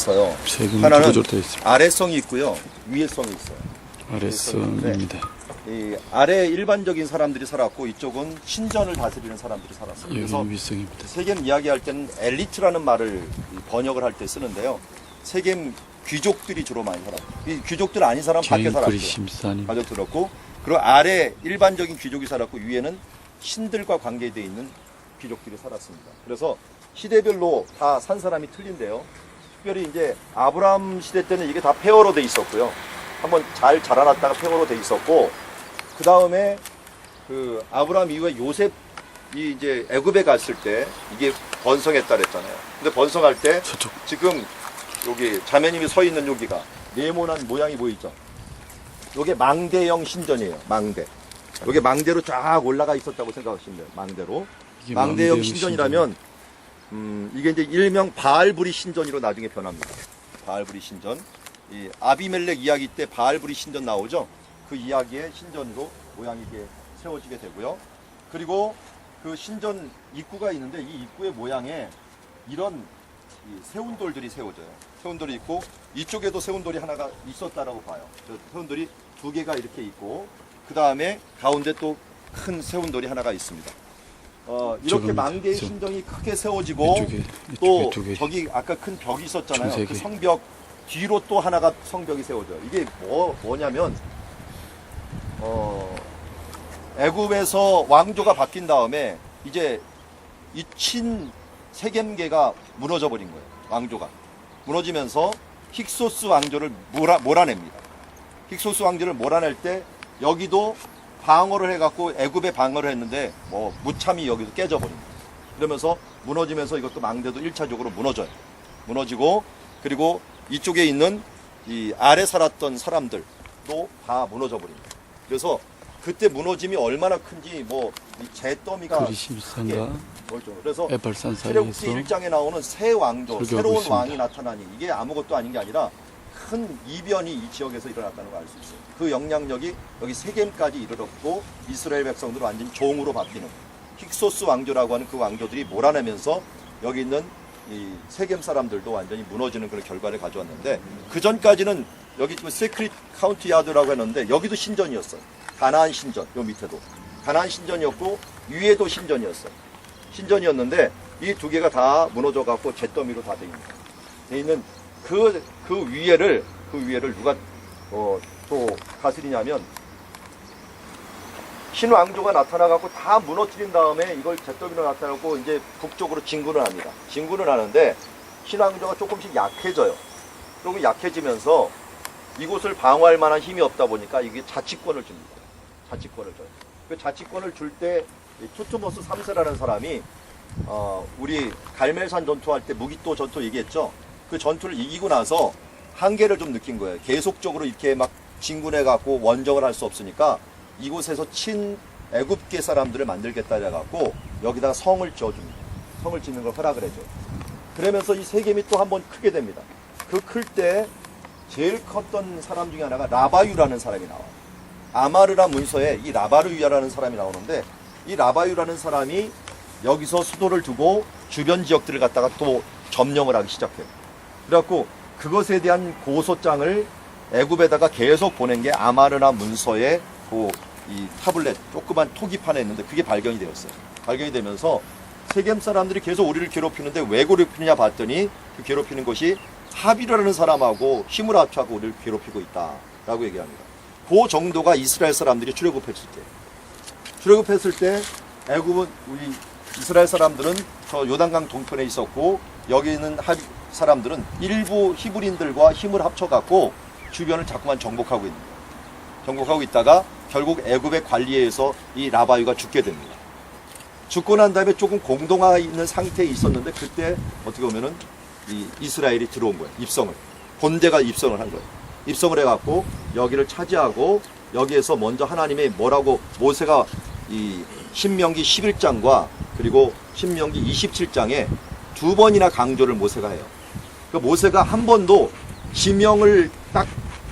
있어요. 세금 하나는 구조로 되어 있습니다. 아래성이 있고요, 위에성이 있어요. 아래성입니다. 이 아래 일반적인 사람들이 살았고 이쪽은 신전을 다스리는 사람들이 살았어요. 그래서 여기는 위성입니다. 세겜 이야기할 때는 엘리트라는 말을 번역을 할 때 쓰는데요. 세겜 귀족들이 주로 많이 살았고, 이 귀족들 아닌 사람 은 밖에 개인 살았고요. 그리심산입니다. 가족 들었고, 그리고 아래 일반적인 귀족이 살았고 위에는 신들과 관계되어 있는 귀족들이 살았습니다. 그래서 시대별로 다 산 사람이 틀린데요. 특별히 이제 아브라함 시대 때는 이게 다 폐허로 돼 있었고요. 한번 잘 자라났다가 폐허로 돼 있었고, 그 다음에 그 아브라함 이후에 요셉이 이제 애굽에 갔을 때 이게 번성했다 그랬잖아요. 근데 번성할 때 저쪽 지금 여기 자매님이 서 있는 여기가 네모난 모양이 보이죠? 요게 망대형 신전이에요. 망대. 요게 망대로 쫙 올라가 있었다고 생각하시면 돼요. 망대로. 이게 망대형 신전이라면 이게 이제 일명 바알브리 신전으로 나중에 변합니다. 바알브리 신전. 이 아비멜렉 이야기 때 바알브리 신전 나오죠? 그 이야기의 신전으로 모양이 이게 세워지게 되고요. 그리고 그 신전 입구가 있는데 이 입구의 모양에 이런 이 세운돌들이 세워져요. 세운돌이 있고 이쪽에도 세운돌이 하나가 있었다라고 봐요. 세운돌이 두 개가 이렇게 있고 그 다음에 가운데 또 큰 세운돌이 하나가 있습니다. 이렇게 저겁니다. 망대의 저- 신전이 크게 세워지고 이쪽에 또 두 개. 저기 아까 큰 벽이 있었잖아요. 총 세 그 개. 성벽 뒤로 또 하나가 성벽이 세워져요. 이게 뭐냐면 애굽에서 왕조가 바뀐 다음에 이제 이 친 세겜계가 무너져 버린 거예요. 왕조가 무너지면서 힉소스 왕조를 몰아냅니다. 힉소스 왕조를 몰아낼 때 여기도 방어를 해갖고 애굽에 방어를 했는데 뭐 무참히 여기도 깨져버립니다. 그러면서 무너지면서 이것도 망대도 1차적으로 무너지고 그리고 이쪽에 있는 이 아래 살았던 사람들도 다 무너져 버립니다. 그래서 그때 무너짐이 얼마나 큰지 뭐 이 잿더미가 그리심산과 보이죠. 그래서 에발산 출애굽기 사이에서 1장에 나오는 새 왕조, 설교하고 새로운 있습니다. 왕이 나타나니 이게 아무것도 아닌 게 아니라 큰 이변이 이 지역에서 일어났다는 걸 알 수 있어요. 그 영향력이 여기 세겜까지 이르렀고 이스라엘 백성들은 완전 종으로 바뀌는 힉소스 왕조라고 하는 그 왕조들이 몰아내면서 여기 있는 이 세겜 사람들도 완전히 무너지는 그런 결과를 가져왔는데 그 전까지는 여기 지금 세크릿 카운티 야드라고 했는데 여기도 신전이었어요. 가나안 신전, 요 밑에도 가나안 신전이었고 위에도 신전이었어요. 신전이었는데 이 두 개가 다 무너져 갖고 잿더미로 다 돼 있는 그 위에를 누가 또 다스리냐면 신왕조가 나타나 갖고 다 무너뜨린 다음에 이걸 잿더미로 나타나고 이제 북쪽으로 진군을 합니다. 진군을 하는데 신왕조가 조금씩 약해져요. 그리고 약해지면서 이곳을 방어할 만한 힘이 없다 보니까 이게 자치권을 줍니다. 자치권을 줘요. 그 자치권을 줄 때 투투모스 3세라는 사람이 우리 갈멜산 전투할 때 무기토 전투 얘기했죠. 그 전투를 이기고 나서 한계를 좀 느낀 거예요. 계속적으로 이렇게 막 진군해 갖고 원정을 할 수 없으니까 이곳에서 친 애굽계 사람들을 만들겠다 해 갖고 여기다가 성을 지어줍니다. 성을 짓는 걸 허락을 해줘요. 그러면서 이 세겜이 또 한 번 크게 됩니다. 그 클 때 제일 컸던 사람 중에 하나가 라바유라는 사람이 나와요. 아마르라 문서에 이 라바유라는 사람이 나오는데 이 라바유라는 사람이 여기서 수도를 두고 주변 지역들을 갖다가 또 점령을 하기 시작해요. 그래갖고 그것에 대한 고소장을 애굽에다가 계속 보낸 게 아마르라 문서의 이 타블렛 조그만 토기판에 있는데 그게 발견이 되었어요. 발견이 되면서 세겜 사람들이 계속 우리를 괴롭히는데 왜 괴롭히느냐 봤더니 그 괴롭히는 것이 하비르라는 사람하고 힘을 합쳐하고 우리를 괴롭히고 있다라고 얘기합니다. 그 정도가 이스라엘 사람들이 출애굽했을 때 애굽은 우리 이스라엘 사람들은 저 요단강 동편에 있었고 여기 있는 사람들은 일부 히브리인들과 힘을 합쳐갖고 주변을 자꾸만 정복하고 있다가 결국 애굽의 관리에 의해서 이 라바유가 죽게 됩니다. 죽고 난 다음에 조금 공동화 있는 상태에 있었는데 그때 어떻게 보면은 이 이스라엘이 들어온 거예요. 본대가 입성을 한 거예요. 입성을 해갖고 여기를 차지하고 여기에서 먼저 하나님의 뭐라고 모세가 이 신명기 11장과 그리고 신명기 27장에 두 번이나 강조를 모세가 해요. 그 모세가 한 번도 지명을 딱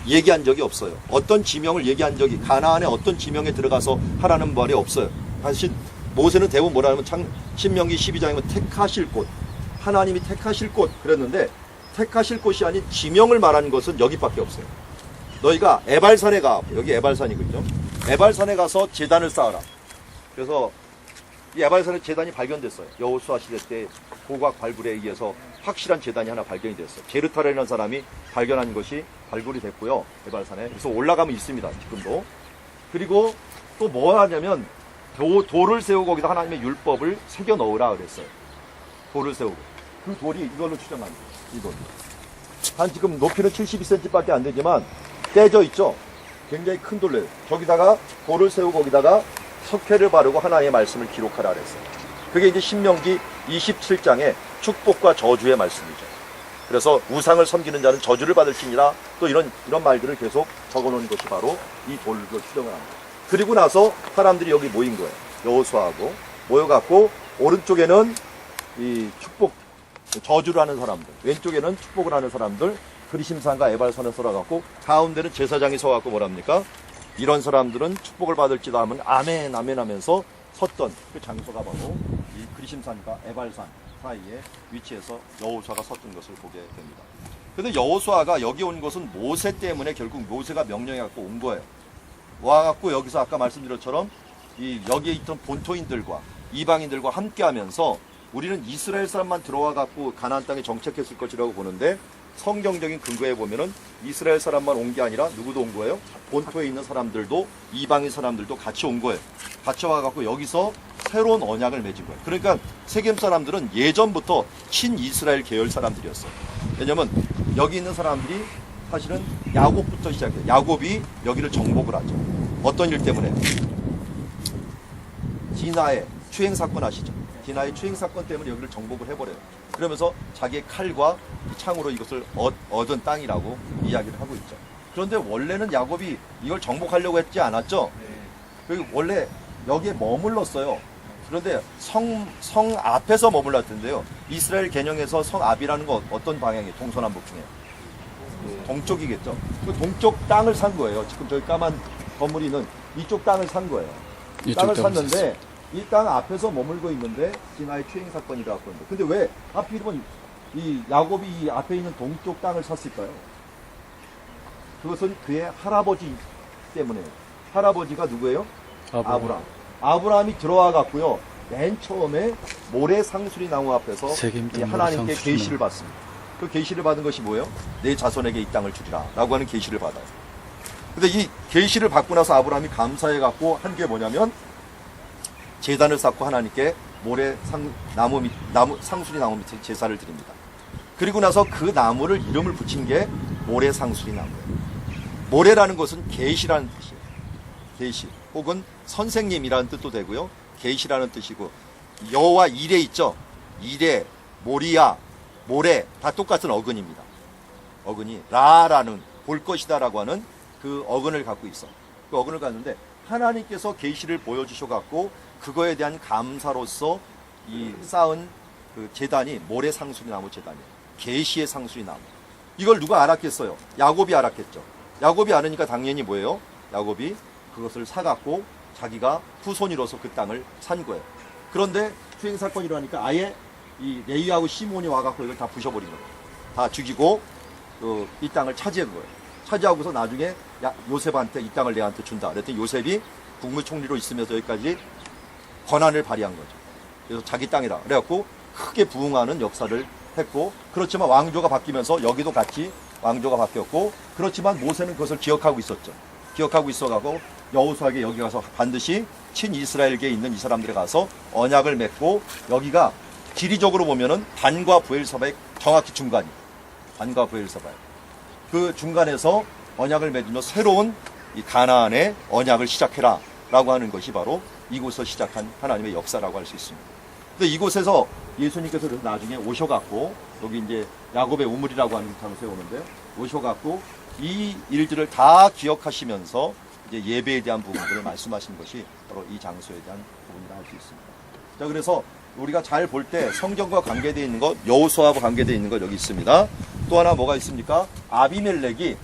얘기한 적이 없어요. 어떤 지명을 얘기한 적이 가나안의 어떤 지명에 들어가서 하라는 말이 없어요. 사실 모세는 대부분 뭐라 하면 신명기 12장이면 택하실 곳 하나님이 택하실 곳 그랬는데 택하실 곳이 아닌 지명을 말하는 것은 여기밖에 없어요. 너희가 에발산에 가. 여기 에발산이거든요. 에발산에 가서 제단을 쌓아라. 그래서 이 에발산에 제단이 발견됐어요. 여호수아 시대 때 고고학 발굴에 의해서 확실한 제단이 하나 발견이 됐어요. 제르타라는 사람이 발견한 것이 발굴이 됐고요. 에발산에. 그래서 올라가면 있습니다. 지금도. 그리고 또 뭐 하냐면 돌을 세우고 거기다 하나님의 율법을 새겨 넣으라 그랬어요. 돌을 세우고. 그 돌이 이걸로 추정한 거예요. 이걸로. 한 지금 높이는 72cm밖에 안 되지만 떼져 있죠. 굉장히 큰 돌로. 저기다가 돌을 세우고 거기다가 석회를 바르고 하나님의 말씀을 기록하라 그랬어요. 그게 이제 신명기 27장의 축복과 저주의 말씀이죠. 그래서 우상을 섬기는 자는 저주를 받을지니라, 또 이런 말들을 계속 적어놓은 것이 바로 이 돌로 추정을 합니다. 그리고 나서 사람들이 여기 모인 거예요. 여호수아하고 모여갖고 오른쪽에는 이 축복, 저주를 하는 사람들, 왼쪽에는 축복을 하는 사람들, 그리심산과 에발산을 썰어갖고 가운데는 제사장이 서갖고 뭐랍니까? 이런 사람들은 축복을 받을지다 하면 아멘 아멘 하면서 섰던 그 장소가 바로 이 그리심산과 에발산 사이에 위치해서 여호수아가 섰던 것을 보게 됩니다. 그런데 여호수아가 여기 온 것은 모세 때문에 결국 모세가 명령해갖고 온 거예요. 와갖고 여기서 아까 말씀드린 것처럼 이 여기에 있던 본토인들과 이방인들과 함께하면서 우리는 이스라엘 사람만 들어와갖고 가나안 땅에 정착했을 것이라고 보는데, 성경적인 근거에 보면은 이스라엘 사람만 온 게 아니라 누구도 온 거예요? 본토에 있는 사람들도, 이방인 사람들도 같이 온 거예요. 같이 와갖고 여기서 새로운 언약을 맺은 거예요. 그러니까 세겜 사람들은 예전부터 친이스라엘 계열 사람들이었어요. 왜냐면 여기 있는 사람들이 사실은 야곱부터 시작해요. 야곱이 여기를 정복을 하죠. 어떤 일 때문에? 디나의 추행 사건 아시죠? 디나의 추행 사건 때문에 여기를 정복을 해버려요. 그러면서 자기의 칼과 창으로 이것을 얻은 땅이라고 이야기를 하고 있죠. 그런데 원래는 야곱이 이걸 정복하려고 했지 않았죠? 그리고 원래 여기에 머물렀어요. 그런데 성 앞에서 머물렀던데요. 이스라엘 개념에서 성 앞이라는 건 어떤 방향이에요? 동서남북 중에 동쪽이겠죠. 그 동쪽 땅을 산 거예요. 지금 저기 까만 건물이 있는 이쪽 땅을 산 거예요. 땅을 샀는데 이 땅 앞에서 머물고 있는데 디나의 추행 사건이 일어났고 있는데, 근데 왜 하필이면 이 야곱이 이 앞에 있는 동쪽 땅을 샀을까요? 그것은 그의 할아버지 때문에요. 할아버지가 누구예요? 아브라함. 아브라함이 들어와 갖고요. 맨 처음에 모래 상수리 나무 앞에서 이 하나님께 계시를 받습니다. 그 계시를 받은 것이 뭐예요? 내 자손에게 이 땅을 주리라 라고 하는 계시를 받아요. 근데 이 계시를 받고 나서 아브라함이 감사해 갖고 한 게 뭐냐면 제단을 쌓고 하나님께 모래 상수리 나무 밑에 제사를 드립니다. 그리고 나서 그 나무를 이름을 붙인 게 모래 상수리 나무예요. 모래라는 것은 계시라는 뜻이에요. 계시 혹은 선생님이라는 뜻도 되고요. 계시라는 뜻이고, 여와 이레 있죠. 이레, 모리아, 모래 다 똑같은 어근입니다. 어근이 라라는 볼 것이다라고 하는 그 어근을 갖고 있어. 그 어근을 갖는데 하나님께서 계시를 보여주셔 갖고 그거에 대한 감사로서 이 쌓은 그 제단이 모래 상수리 나무 제단이에요. 계시의 상수리 나무. 이걸 누가 알았겠어요? 야곱이 알았겠죠. 야곱이 알으니까 당연히 뭐예요? 야곱이 그것을 사갖고 자기가 후손이로서 그 땅을 산 거예요. 그런데 추행 사건이 일어나니까 아예 이 레위하고 시몬이 와갖고 이걸 다 부셔버린 거예요. 다 죽이고 이 땅을 차지한 거예요. 차지하고서 나중에 요셉한테 이 땅을 내한테 준다. 그랬더니 요셉이 국무총리로 있으면서 여기까지 권한을 발휘한 거죠. 그래서 자기 땅이다. 그래갖고 크게 부흥하는 역사를 했고, 그렇지만 왕조가 바뀌면서 여기도 같이 왕조가 바뀌었고, 그렇지만 모세는 그것을 기억하고 있었죠. 기억하고 있어가고 여호수아에게 여기 가서 반드시 친이스라엘계에 있는 이 사람들에 가서 언약을 맺고, 여기가 지리적으로 보면은 단과 부엘사바의 정확히 중간이, 단과 부엘사바의 그 중간에서 언약을 맺으며 새로운 이 가나안의 언약을 시작해라 라고 하는 것이 바로 이곳에서 시작한 하나님의 역사라고 할 수 있습니다. 근데 이곳에서 예수님께서 나중에 오셔갖고, 여기 이제 야곱의 우물이라고 하는 장소에 오는데요. 오셔갖고 이 일들을 다 기억하시면서 이제 예배에 대한 부분들을 말씀하신 것이 바로 이 장소에 대한 부분이라 할 수 있습니다. 자, 그래서 우리가 잘 볼 때 성경과 관계되어 있는 것, 여호수아와 관계되어 있는 것 여기 있습니다. 또 하나 뭐가 있습니까? 아비멜렉이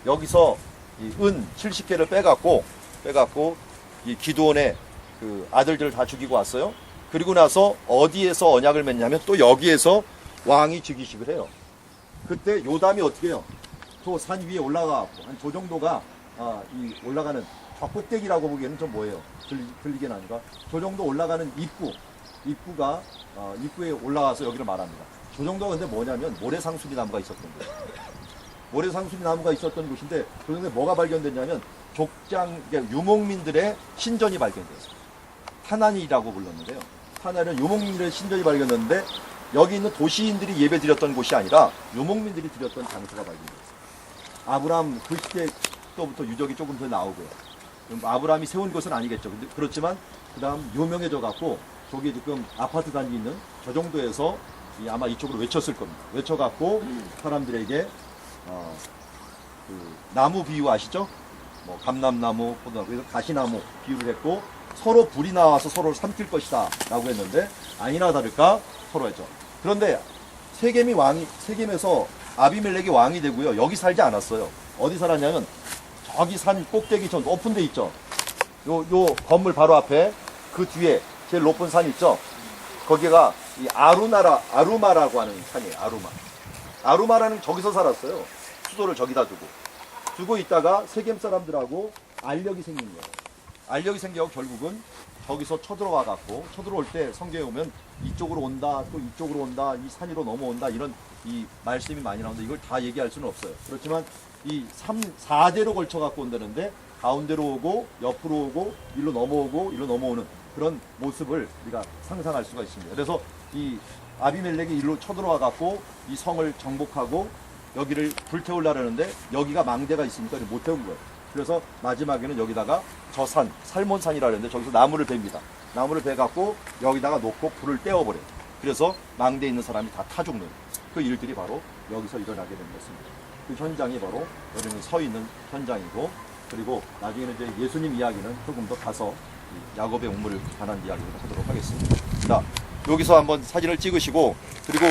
여기서 이 은 70개를 빼갖고 이 기드온의 그 아들들을 다 죽이고 왔어요. 그리고 나서 어디에서 언약을 맺냐면 또 여기에서 왕이 즉위식을 해요. 그때 요담이 어떻게 해요? 저 산 위에 올라가고 한 저 정도가 이 올라가는 저 꼭대기라고 보기에는 좀 뭐예요? 들리긴 하니까 저 정도 올라가는 입구가 입구에 올라와서 여기를 말합니다. 저 정도가 근데 뭐냐면 모래상수리 나무가 있었던 거예요. 모래상수리 나무가 있었던 곳인데 그런데 뭐가 발견됐냐면 족장 그러니까 유목민들의 신전이 발견됐어요. 타난이라고 불렀는데요. 타난은 유목민들의 신전이 발견됐는데 여기 있는 도시인들이 예배 드렸던 곳이 아니라 유목민들이 드렸던 장소가 발견됐어요. 아브라함 그 시대 때부터 유적이 조금 더 나오고요. 아브라함이 세운 것은 아니겠죠. 근데 그렇지만 그 다음 유명해져 갖고 저기 지금 아파트 단지 있는 저 정도에서 아마 이쪽으로 외쳤을 겁니다. 외쳐갖고 사람들에게 그 나무 비유 아시죠? 뭐 감람나무, 포도나무, 그래서 가시나무 비유를 했고 서로 불이 나와서 서로를 삼킬 것이다 라고 했는데 아니나 다를까 서로 했죠. 그런데 세겜에서 아비멜렉이 왕이 되고요. 여기 살지 않았어요. 어디 살았냐면 저기 산 꼭대기 저 높은 데 있죠. 요 건물 바로 앞에 그 뒤에 제일 높은 산 있죠. 거기가 이 아루마라고 하는 산이에요. 아루마라는 저기서 살았어요. 수도를 저기다 두고 있다가 세겜 사람들하고 알력이 생긴 거예요. 알력이 생겨서 결국은 저기서 쳐들어와 갖고 쳐들어올 때 성경에 오면 이쪽으로 온다 또 이쪽으로 온다 이 산 위로 넘어온다 이런 이 말씀이 많이 나오는데 이걸 다 얘기할 수는 없어요. 그렇지만 이 4대로 걸쳐 갖고 온다는데 가운데로 오고 옆으로 오고 일로 넘어오고 일로 넘어오는 그런 모습을 우리가 상상할 수가 있습니다. 그래서 이 아비멜렉이 일로 쳐들어와 갖고 이 성을 정복하고 여기를 불태우려는데 여기가 망대가 있으니까 못 태운 거예요. 그래서 마지막에는 여기다가 저 산, 살몬산이라 그랬는데 저기서 나무를 베입니다. 나무를 베갖고 여기다가 놓고 불을 떼어버려요. 그래서 망대에 있는 사람이 다 타 죽는 그 일들이 바로 여기서 일어나게 된 것입니다. 그 현장이 바로 여러분이 서 있는 현장이고 그리고 나중에는 이제 예수님 이야기는 조금 더 가서 야곱의 우물을 관한 이야기를 하도록 하겠습니다. 자, 여기서 한번 사진을 찍으시고 그리고